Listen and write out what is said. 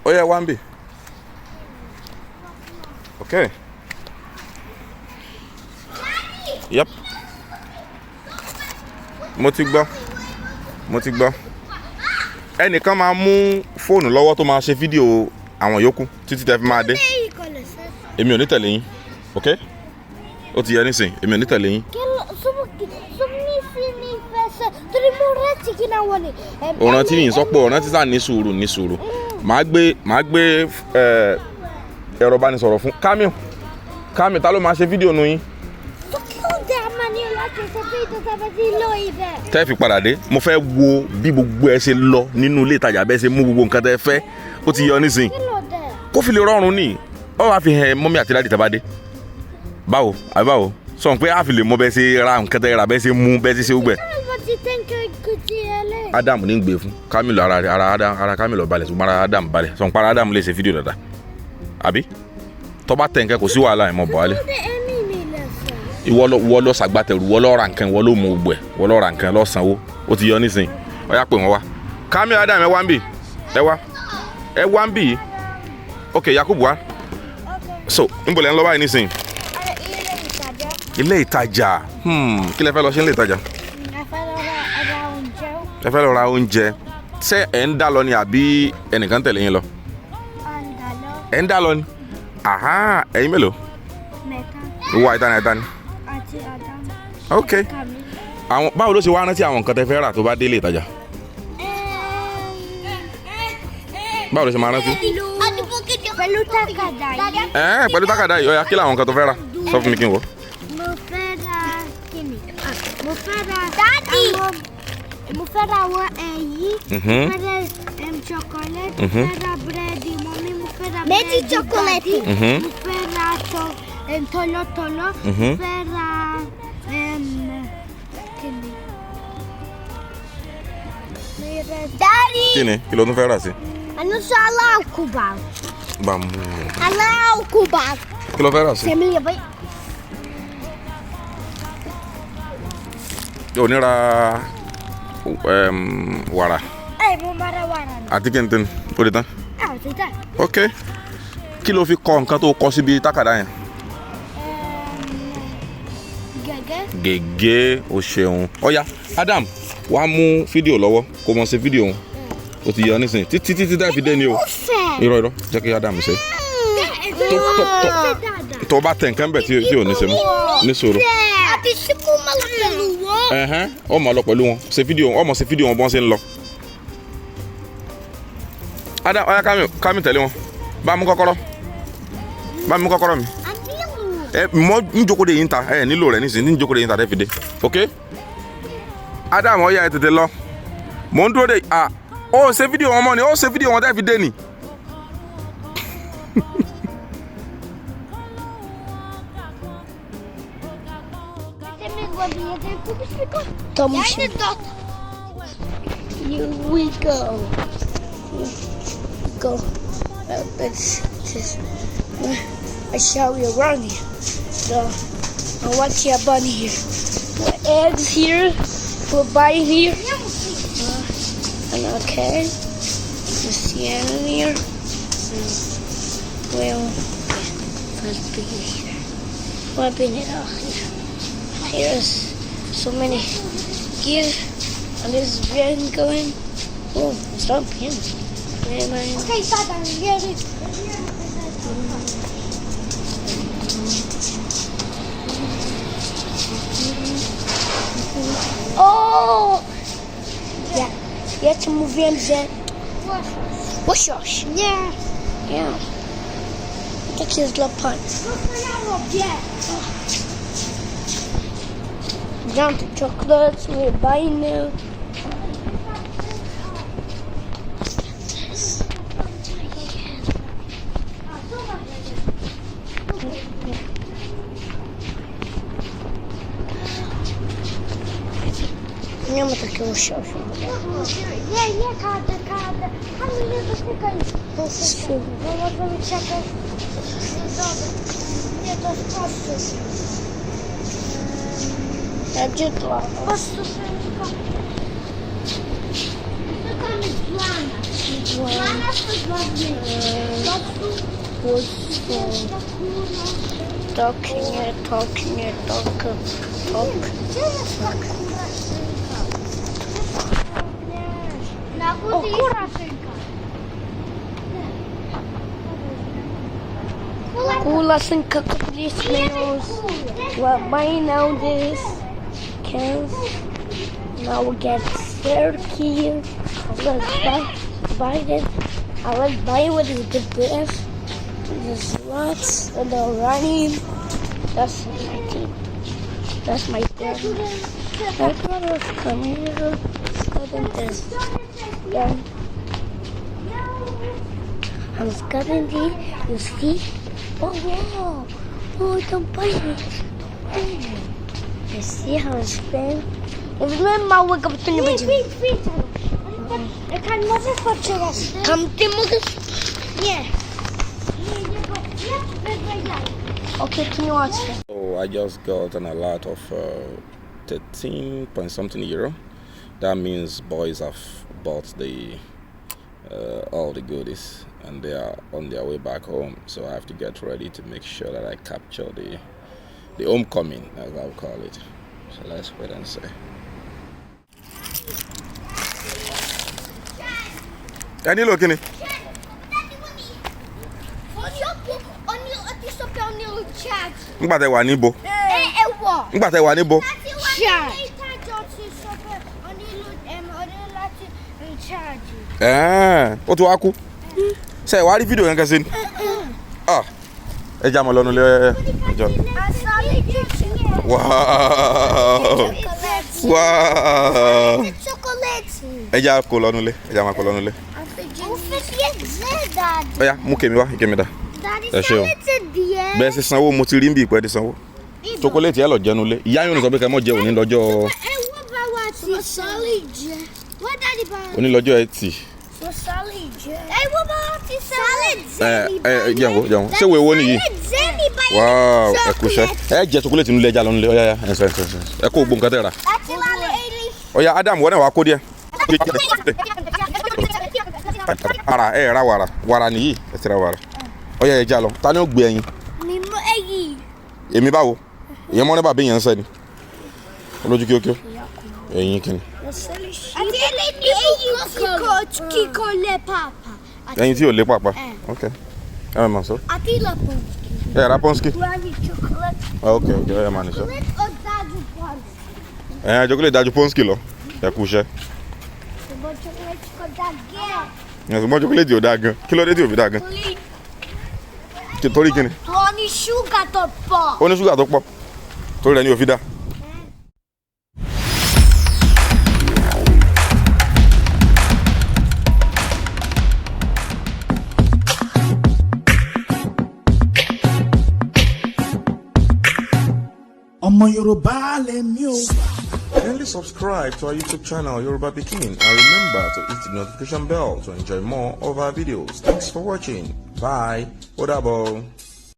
Oh yeah, one B. Okay. Yep. Mo ti gbọ́. Ẹnìkan máa mú fóònù lọ́wọ́ tó máa ṣe fídíò àwọn yòókù títí tẹ́ fi máa dé. Èmi ò ní tẹ̀lé yín. Okay? Ó ti yẹ nísìn. Èmi ò ní tẹ̀lé yín. Ọ̀ràn tí yìí sọ́pọ̀ ọ̀ràn tí sáà ní sùúrù. Màá gbé ẹ̀rọ ìbánisọ̀rọ̀ fún Kamil ta ló máa ṣe fídíò nu yín. Tẹ́ fi padà dé mo fẹ́ wo bí gbogbo ẹ ṣe lọ nínú ilé ìtajà bẹ́ẹ̀ ṣe mú gbogbo nǹkan tẹ́ fẹ́ ó ti yọ nísìn kó fi lè rọrùn ní ọ wá fi hàn mọ́mí àti dáàdì tẹ́ bá dé báwo sọ pé a fi lè mọ bẹ́ẹ̀ ṣe ra nǹkan tẹ́ ra bẹ́ẹ̀ ṣe mú bẹ́ẹ̀ ṣe gbẹ. Adam ní gbé fún Kamil ara Kamil balẹ̀ ṣùgbọ́n ara Adam balẹ̀ sọ pé ara Adam lè ṣe fídíò dáadáa àbí tó bá tẹ̀ nǹkan kò sí wàhálà ẹ̀ mọ̀ bọ̀ wálé. Ìwọ lọ ṣàgbàtẹ̀rù ìwọ lọ ra nǹkan ìwọ ló mú gbogbo ẹ̀ ìwọ lọ ra nǹkan lọ sanwó ó ti yọ nísìn ó yá pè wọ́n wá Kamil Adam ẹ wá ń bì ok Yacoob wá so níbo lẹ́ ń lọ báyìí nísìn. Ilé ìtajà kí lẹ fẹ́ lọ ṣe ilé ìtajà. Ẹ fẹ́ lọ ra oúnjẹ ṣé ẹ̀ ń dá lọ ni àbí ẹnìkan tẹ̀lé yín lọ. Ẹ̀ ń dá lọ ni ẹ̀yin mélòó. Ìwọ àìtání. Ok. Báwo ló ṣe wá rántí àwọn nǹkan tẹ́ fẹ́ rà tó bá délé ìtajà? Báwo ló ṣe máa rántí? Pẹ̀lú tákàdá yìí. Pẹ̀lú tákàdá yìí. Ó yá kí làwọn nǹkan tó fẹ́ rà? Sọ fún mi kí n wò. Mo fẹ́ ra kíni? Mo fẹ́ ra dáàdì. Mo fẹ́ ra àwọn ẹ̀yìn. Mo fẹ́ ra chocolate. Mo fẹ́ ra búrẹ́dì. Mọ́mí mo fẹ́ ra búrẹ́dì. Méjì chocolate. Mo fẹ́ ra tolótoló. Mo fẹ́ ra kíni? Dáàdì. Kíni? Kí ló tún fẹ́ rà sí? Àná sọ aláàkúbà. Bàmú. Aláàkúbà. Kí ló fẹ́ rà sí? Sẹ́mi yẹ báyìí. Yóò ní ra wàrà. Mo máa ra wàrà ni. Àti kí n ó di tán. Ó ti tán. Ok. Kí ló fi kọ nǹkan tó kọ síbi tákàdá yẹn? Gègé o ṣeun. Ó yá Adam wàá mú fídíò lọ́wọ́ kó mọ̀ ṣe fídíò òun ó ti yọ nísìnyí títí dá fi dé ni o. Irọ́ jẹ́ kí Adam ṣe. Tó bá tẹ̀ nǹkan bẹ̀ tí ò ní ṣe mú ní sọ̀rọ̀. Àbí síkú máa lọ pẹ̀lú wọn. Ó máa lọ pẹ̀lú wọn ṣe fídíò wọn bọ́n ṣe ń lọ. Adam ó yá Kamil tẹ̀lé wọn bá mú kọ́kọ́rọ́ mi. Mọ ń jókòó de yín ta nílò rẹ̀ nísìnyí ń jókòó de yín ta tẹ́ fi dé ok. Adam ó yá ẹ tètè lọ mò ń dúró de ó ṣe fídíò wọn mọ́ ni ó ṣe fídíò wọn tẹ́ fi dé ni. Here we go. I show you around here. So, what's your bunny here? Put eggs here. Put bite here. And okay. Just in here. Well, let's be here. Wiping it off here. Here's so many gear. And this is red going. Oh, stop him. Okay, Tata, get it. Oh! Yeah. You have to move in there. Wash yours. Yeah. Yeah. Take his little punch. Down to chocolates. We're buying now. Nie ma takiego siosia. Nie, kada. Ale nie dotykaj. To jest bo możemy czekać. Dobra. Nie, to jest kościół. A gdzie to? Kościół tylko. To tam jest dla nas. Dla nas to dla mnie. Kula synka policemen well by now this cans now we get turkey. Let's buy it. I like buy what is the best. The slots and the running. That's my team. That's my brother. My brother's coming here. Cutting this. Then I'm cutting the. You see? Oh wow! Oh, don't bite me! You see how it's been? If you remember, wake up to the I can't move. Come to move. Yeah. Okay, can you watch it? So I just got an alert of 13 point something euro. That means boys have bought the all the goodies and they are on their way back home. So I have to get ready to make sure that I capture the homecoming, as I'll call it. So let's wait and see. Any look in it? Ngba te wà níbo? Ngba te wà níbo? Ó ti wá kú. Ṣé wá rí fídíò yẹn kẹsí ni? Ẹ já mọ́ lọ́nu lé ẹjọ́. Wow. Wow. Ẹ já kó lọ́nu lé. Ẹ já máa kó lọ́nu lé. Ó yá, mú kèmí wá, ìkèmí dá. Ẹ ṣé o. Bẹ́ẹ̀ sì sanwó mo ti rí bí ìpẹ́ di sanwó. Chocolate ẹ lọ jẹnu lé. Ìyá yóò ní sọ pé kẹ́ mọ́ jẹ òní lọ́jọ́. Òní lọ́jọ́ Ẹtì. Jẹun. Ṣé wo èwo nìyí? Wow, ẹ kú iṣẹ́. Ẹ jẹ chocolate nílé ẹja lọ nílé. Ó yá, ẹ kó gbogbo nǹkan tẹ́ rà. Ó yá, Adam, wọ́n náà wá kó díẹ̀. Ara ẹ ra wàrà nìyí. Ẹ ti ra wàrà. Ó yá, ẹja lọ. Ta ni ó gbé ẹyin? Èmi báwo? Ìyẹn mọ́ ní bàbá yẹn ń sẹ́ ni. Olójú kíókíó. Ẹyin kí ni? Ẹyin tí ò lé pàpà. Ok. Ẹ máa sọ. Ẹ ra pọ́nskì. Ok, ẹ máa ní sọ. Ẹ chocolate dájú pọ́nskì lọ. Ẹ kú iṣẹ́. Ṣùgbọ́n chocolate ò dáa gan. Kí ló dé tí ò fi dáa gan? Torí kí ni? Ó ní ṣúgà tó pọ̀. Ó ní ṣúgà tó pọ̀. Torí rẹ̀ ni ò fi dá. Ọmọ Yorùbá lèmi o. Kindly subscribe to our YouTube channel, Yoruba Pikin, and remember to hit the notification bell to enjoy more of our videos. Thanks for watching. Bye. Ó dàbọ̀.